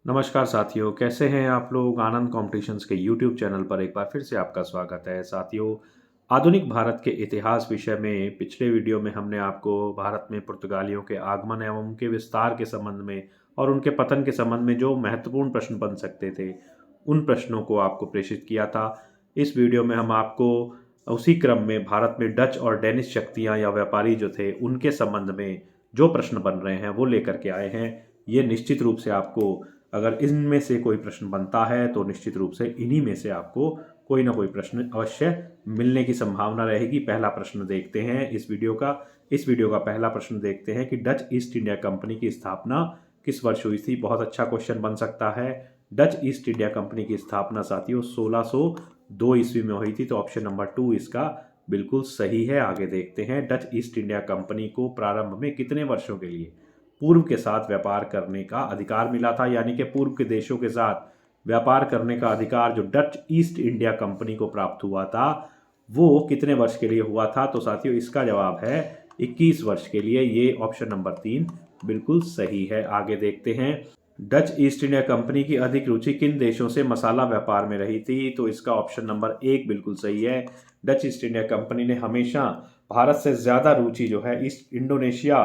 नमस्कार साथियों, कैसे हैं आप लोग। आनंद कॉम्पिटिशन्स के यूट्यूब चैनल पर एक बार फिर से आपका स्वागत है। साथियों, आधुनिक भारत के इतिहास विषय में पिछले वीडियो में हमने आपको भारत में पुर्तगालियों के आगमन एवं उनके विस्तार के संबंध में और उनके पतन के संबंध में जो महत्वपूर्ण प्रश्न बन सकते थे, उन प्रश्नों को आपको प्रेषित किया था। इस वीडियो में हम आपको उसी क्रम में भारत में डच और डेनिश शक्तियाँ या व्यापारी जो थे, उनके संबंध में जो प्रश्न बन रहे हैं वो लेकर के आए हैं। ये निश्चित रूप से आपको, अगर इनमें से कोई प्रश्न बनता है तो निश्चित रूप से इन्हीं में से आपको कोई ना कोई प्रश्न अवश्य मिलने की संभावना रहेगी। पहला प्रश्न देखते हैं इस वीडियो का पहला प्रश्न देखते हैं कि डच ईस्ट इंडिया कंपनी की स्थापना किस वर्ष हुई थी। बहुत अच्छा क्वेश्चन बन सकता है। डच ईस्ट इंडिया कंपनी की स्थापना साथियों 1602 ईस्वी में हुई थी, तो ऑप्शन नंबर 2 इसका बिल्कुल सही है। आगे देखते हैं, डच ईस्ट इंडिया कंपनी को प्रारंभ में कितने वर्षों के लिए पूर्व के साथ व्यापार करने का अधिकार मिला था, यानी कि पूर्व के देशों के साथ व्यापार करने का अधिकार जो डच ईस्ट इंडिया कंपनी को प्राप्त हुआ था, वो कितने वर्ष के लिए हुआ था। तो साथियों, इसका जवाब है 21 वर्ष के लिए। ये ऑप्शन नंबर 3 बिल्कुल सही है। आगे देखते हैं, डच ईस्ट इंडिया कंपनी की अधिक रुचि किन देशों से मसाला व्यापार में रही थी। तो इसका ऑप्शन नंबर 1 बिल्कुल सही है। डच ईस्ट इंडिया कंपनी ने हमेशा भारत से ज़्यादा रुचि जो है ईस्ट इंडोनेशिया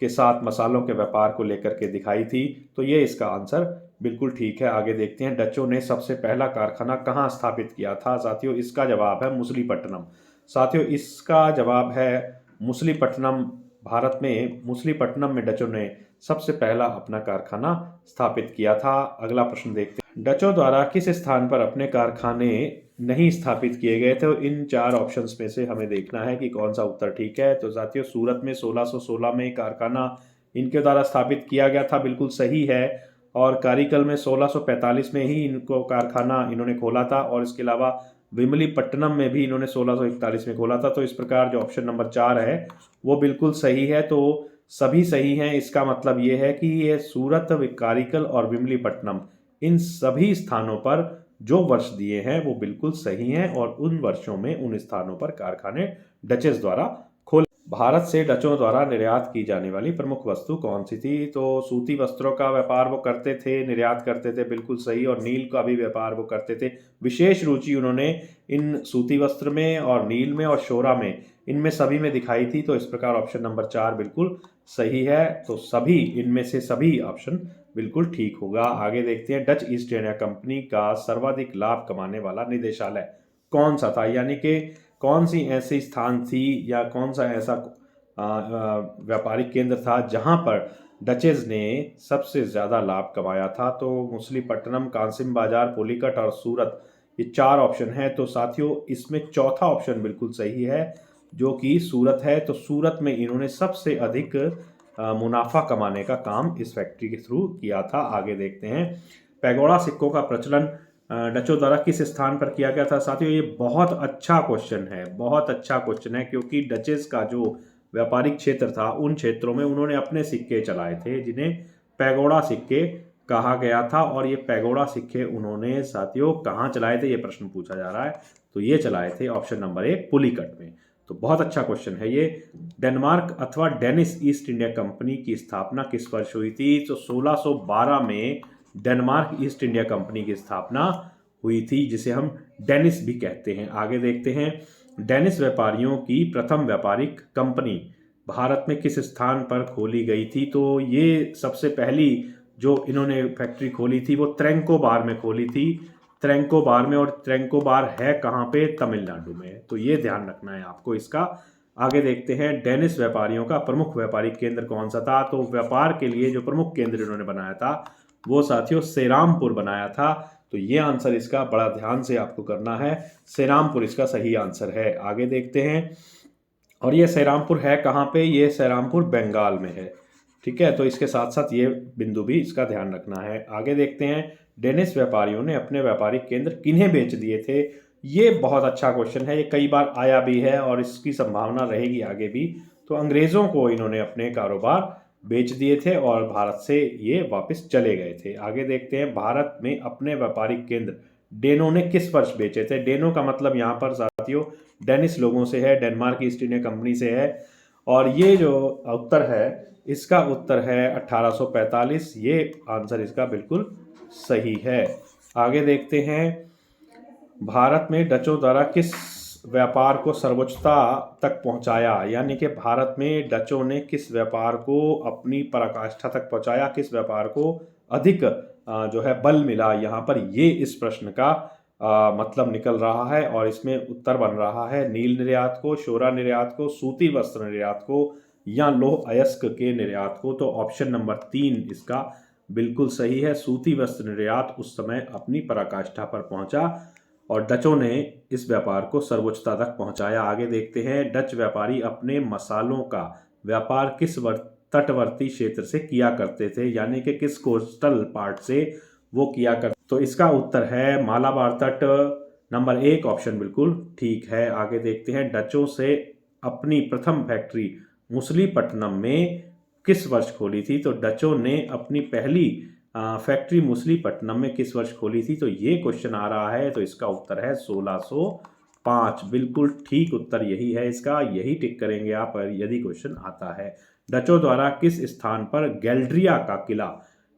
के साथ मसालों के व्यापार को लेकर के दिखाई थी, तो ये इसका आंसर बिल्कुल ठीक है। आगे देखते हैं, डचों ने सबसे पहला कारखाना कहाँ स्थापित किया था। साथियों, इसका जवाब है मुसलीपट्टनम। साथियों, इसका जवाब है मुसलीपट्टनम। भारत में मुसलीपट्टनम में डचों ने सबसे पहला अपना कारखाना स्थापित किया था। अगला प्रश्न देखते हैं, डचों द्वारा किस स्थान पर अपने कारखाने नहीं स्थापित किए गए थे। तो इन 4 ऑप्शंस में से हमें देखना है कि कौन सा उत्तर ठीक है। तो साथियों, सूरत में 1616 में कारखाना इनके द्वारा स्थापित किया गया था, बिल्कुल सही है। और कारीकल में 1645 में ही इनको कारखाना इन्होंने खोला था, और इसके अलावा विमलीपट्टनम में भी इन्होंने 1641 में खोला था। तो इस प्रकार जो ऑप्शन नंबर 4 है वो बिल्कुल सही है। तो सभी सही हैं। इसका मतलब ये है कि ये सूरत, कारीकल और विमलीपट्टनम, इन सभी स्थानों पर जो वर्ष दिए हैं वो बिल्कुल सही हैं, और उन वर्षों में उन स्थानों पर कारखाने डचेस द्वारा खोले। भारत से डचों द्वारा निर्यात की जाने वाली प्रमुख वस्तु कौन सी थी। तो सूती वस्त्रों का व्यापार वो करते थे, निर्यात करते थे, बिल्कुल सही। और नील का भी व्यापार वो करते थे। विशेष रुचि उन्होंने इन सूती वस्त्र में और नील में और शोरा में, इनमें सभी में दिखाई थी। तो इस प्रकार ऑप्शन नंबर 4 बिल्कुल सही है। तो सभी इनमें से सभी ऑप्शन बिल्कुल ठीक होगा। आगे देखते हैं, डच ईस्ट इंडिया कंपनी का सर्वाधिक लाभ कमाने वाला निदेशालय कौन सा था, यानी कि कौन सी ऐसी स्थान थी या कौन सा ऐसा व्यापारिक केंद्र था जहां पर डचेज ने सबसे ज़्यादा लाभ कमाया था। तो मुसलीपट्टनम, कासिम बाजार, पुलिकट और सूरत, ये 4 ऑप्शन है। तो साथियों, इसमें चौथा ऑप्शन बिल्कुल सही है, जो कि सूरत है। तो सूरत में इन्होंने सबसे अधिक मुनाफा कमाने का काम इस फैक्ट्री के थ्रू किया था। आगे देखते हैं, पैगोडा सिक्कों का प्रचलन डचों द्वारा किस स्थान पर किया गया था। साथियों, ये बहुत अच्छा क्वेश्चन है, बहुत अच्छा क्वेश्चन है, क्योंकि डचेस का जो व्यापारिक क्षेत्र था, उन क्षेत्रों में उन्होंने अपने सिक्के चलाए थे, जिन्हें पैगोडा सिक्के कहा गया था। और ये पैगोडा सिक्के उन्होंने साथियों कहाँ चलाए थे, ये प्रश्न पूछा जा रहा है। तो ये चलाए थे ऑप्शन नंबर 1 पुलिकट में। तो बहुत अच्छा क्वेश्चन है ये। डेनमार्क अथवा डेनिश ईस्ट इंडिया कंपनी की स्थापना किस वर्ष हुई थी। तो 1612 में डेनमार्क ईस्ट इंडिया कंपनी की स्थापना हुई थी, जिसे हम डेनिश भी कहते हैं। आगे देखते हैं, डेनिश व्यापारियों की प्रथम व्यापारिक कंपनी भारत में किस स्थान पर खोली गई थी। तो ये सबसे पहली जो इन्होंने फैक्ट्री खोली थी वो त्रैंकोबार में खोली थी, त्रैंकोबार में। और त्रैंकोबार है कहाँ पे, तमिलनाडु में। तो ये ध्यान रखना है आपको इसका। आगे देखते हैं, डेनिश व्यापारियों का प्रमुख व्यापारिक केंद्र कौन सा था। तो व्यापार के लिए जो प्रमुख केंद्र इन्होंने बनाया था वो साथियों सेरामपुर बनाया था। तो ये आंसर इसका बड़ा ध्यान से आपको करना है, सेरामपुर इसका सही आंसर है। आगे देखते हैं, और ये सेरामपुर है कहाँ पे, ये सेरामपुर बंगाल में है। ठीक है, तो इसके साथ साथ ये बिंदु भी इसका ध्यान रखना है। आगे देखते हैं, डेनिश व्यापारियों ने अपने व्यापारिक केंद्र किन्हें बेच दिए थे। ये बहुत अच्छा क्वेश्चन है, ये कई बार आया भी है और इसकी संभावना रहेगी आगे भी। तो अंग्रेजों को इन्होंने अपने कारोबार बेच दिए थे और भारत से ये वापस चले गए थे। आगे देखते हैं, भारत में अपने व्यापारिक केंद्र डेनो ने किस वर्ष बेचे थे। डेनो का मतलब यहाँ पर साथियों डेनिश लोगों से है, डेनमार्क ईस्ट इंडिया कंपनी से है। और ये जो उत्तर है, इसका उत्तर है 1845। ये आंसर इसका बिल्कुल सही है। आगे देखते हैं, भारत में डचों द्वारा किस व्यापार को सर्वोच्चता तक पहुंचाया, यानी कि भारत में डचों ने किस व्यापार को अपनी पराकाष्ठा तक पहुंचाया, किस व्यापार को अधिक जो है बल मिला, यहाँ पर ये इस प्रश्न का मतलब निकल रहा है। और इसमें उत्तर बन रहा है नील निर्यात को, शोरा निर्यात को, सूती वस्त्र निर्यात को या लौह अयस्क के निर्यात को। तो ऑप्शन नंबर 3 इसका बिल्कुल सही है। सूती वस्त्र निर्यात उस समय अपनी पराकाष्ठा पर पहुंचा और डचों ने इस व्यापार को सर्वोच्चता तक पहुंचाया। आगे देखते हैं, डच व्यापारी अपने मसालों का व्यापार किस तटवर्ती क्षेत्र से किया करते थे, यानी कि किस कोस्टल पार्ट से वो किया करते। तो इसका उत्तर है मालाबार तट। नंबर 1 ऑप्शन बिल्कुल ठीक है। आगे देखते हैं, डचों से अपनी प्रथम फैक्ट्री मुसलीपट्टनम में किस वर्ष खोली थी। तो डचों ने अपनी पहली फैक्ट्री मुसलीपट्टनम में किस वर्ष खोली थी। तो ये क्वेश्चन आ रहा है, तो इसका उत्तर है 1605। बिल्कुल ठीक उत्तर यही है इसका, यही टिक करेंगे आप यदि क्वेश्चन आता है। डचों द्वारा किस स्थान पर गैल्ड्रिया का किला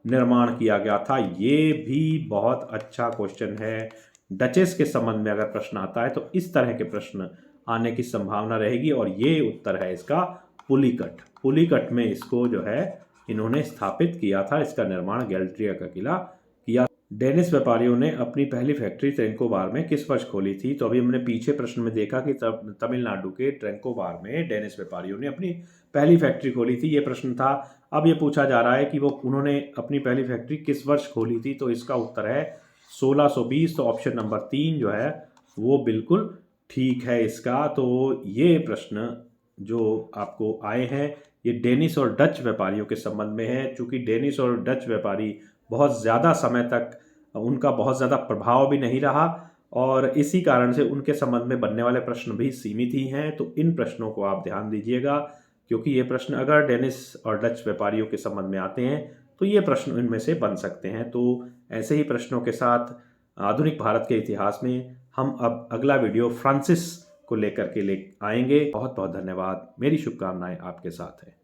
निर्माण किया गया था। ये भी बहुत अच्छा क्वेश्चन है। डचेस के संबंध में अगर प्रश्न आता है तो इस तरह के प्रश्न आने की संभावना रहेगी और ये उत्तर है इसका पुलिकट। पुलिकट में इसको जो है इन्होंने स्थापित किया था, इसका निर्माण गैल्ड्रिया का किला किया। डेनिश व्यापारियों ने अपनी पहली फैक्ट्री ट्रेंकोबार में किस वर्ष खोली थी। तो अभी हमने पीछे प्रश्न में देखा कि तमिलनाडु के ट्रेंकोबार में डेनिश व्यापारियों ने अपनी पहली फैक्ट्री खोली थी, ये प्रश्न था। अब ये पूछा जा रहा है कि वो उन्होंने अपनी पहली फैक्ट्री किस वर्ष खोली थी। तो इसका उत्तर है 1620। तो ऑप्शन नंबर 3 जो है वो बिल्कुल ठीक है इसका। तो ये प्रश्न जो आपको आए हैं ये डेनिश और डच व्यापारियों के संबंध में है। चूंकि डेनिश और डच व्यापारी बहुत ज़्यादा समय तक उनका बहुत ज़्यादा प्रभाव भी नहीं रहा और इसी कारण से उनके संबंध में बनने वाले प्रश्न भी सीमित ही हैं। तो इन प्रश्नों को आप ध्यान दीजिएगा, क्योंकि ये प्रश्न अगर डेनिश और डच व्यापारियों के संबंध में आते हैं तो ये प्रश्न इनमें से बन सकते हैं। तो ऐसे ही प्रश्नों के साथ आधुनिक भारत के इतिहास में हम अब अगला वीडियो फ्रांसिस को लेकर के ले आएंगे। बहुत बहुत धन्यवाद। मेरी शुभकामनाएं आपके साथ है।